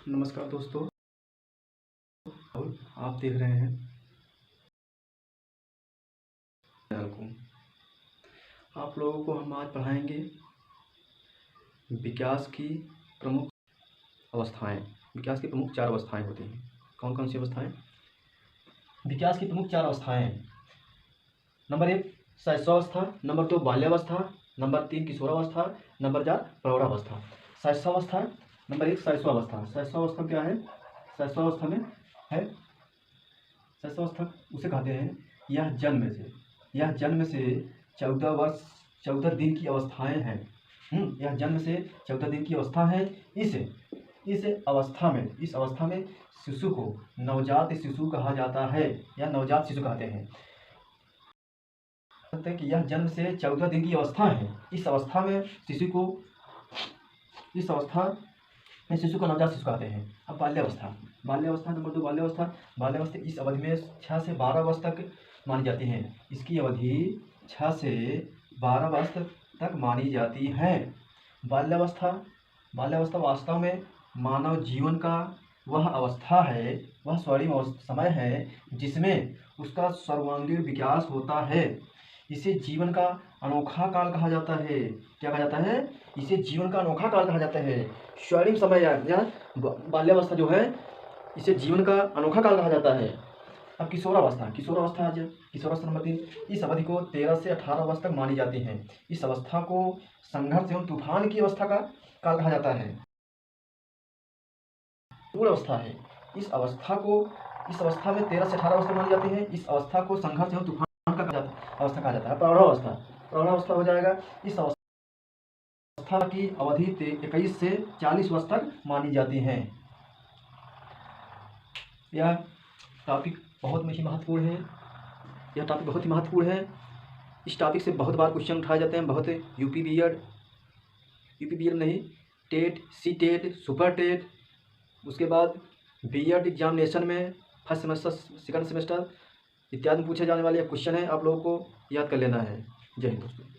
नमस्कार दोस्तों, और आप देख रहे हैं चैनल को। आप लोगों को हम आज पढ़ाएंगे विकास की प्रमुख अवस्थाएं। विकास की प्रमुख 4 अवस्थाएं होती हैं। कौन कौन सी अवस्थाएं? विकास की प्रमुख 4 अवस्थाएं। नंबर 1 शैशवावस्था, नंबर 2 बाल्यावस्था, नंबर 3 किशोरावस्था, नंबर 4 प्रौढ़ावस्था। शैशवावस्था, नंबर 1 शैशवावस्था। शैशवावस्था क्या है? शैशवावस्था में है शैशवावस्था उसे कहते हैं यह जन्म से 14 दिन की अवस्थाएं हैं। यह जन्म से 14 दिन की अवस्था है। इस अवस्था में शिशु को नवजात शिशु कहा जाता है या नवजात शिशु कहते हैं। कि यह जन्म से 14 दिन की अवस्था है। इस अवस्था में शिशु को नवजात शिशु कहते हैं। अब बाल्यावस्था नंबर 2 बाल्यावस्था इस अवधि में 6 से 12 वर्ष तक मानी जाती है। इसकी अवधि 6 से 12 वर्ष तक मानी जाती है। बाल्यावस्था वास्तव में मानव जीवन का वह अवस्था है, वह स्वर्णिम समय है जिसमें उसका सर्वांगीण विकास होता है। इसे जीवन का अनोखा काल कहा जाता है। क्या कहा जाता है? इसे जीवन का अनोखा काल कहा जाता है। स्वर्णिम समय या बाल्यावस्था जो है, इसे जीवन का अनोखा काल कहा जाता है। अब किशोरावस्था नंबर 3 इस अवधि को 13 से 18 वर्ष तक मानी जाती है। इस अवस्था को संघर्ष एवं तूफान की अवस्था का काल कहा जाता है। पूर्ण अवस्था है। इस अवस्था में 13 से 18 वर्ष तक मानी जाती है। इस अवस्था को संघर्ष एवं तूफान का अवस्था कहा जाता है। प्रौढ़ावस्था हो जाएगा। इस अवस्था की अवधि 21 से 40 वर्ष तक मानी जाती है। यह टॉपिक बहुत ही महत्वपूर्ण है। इस टॉपिक से बहुत बार क्वेश्चन उठाए जाते हैं। बहुत यूपी बीएड नहीं, TET, C TET, super TET, उसके बाद बीएड एग्जामिनेशन में फर्स्ट सेमेस्टर, सेकंड सेमेस्टर इत्यादि में पूछे जाने वाले क्वेश्चन है। आप लोगों को याद कर लेना है। जय हिंद दोस्तों।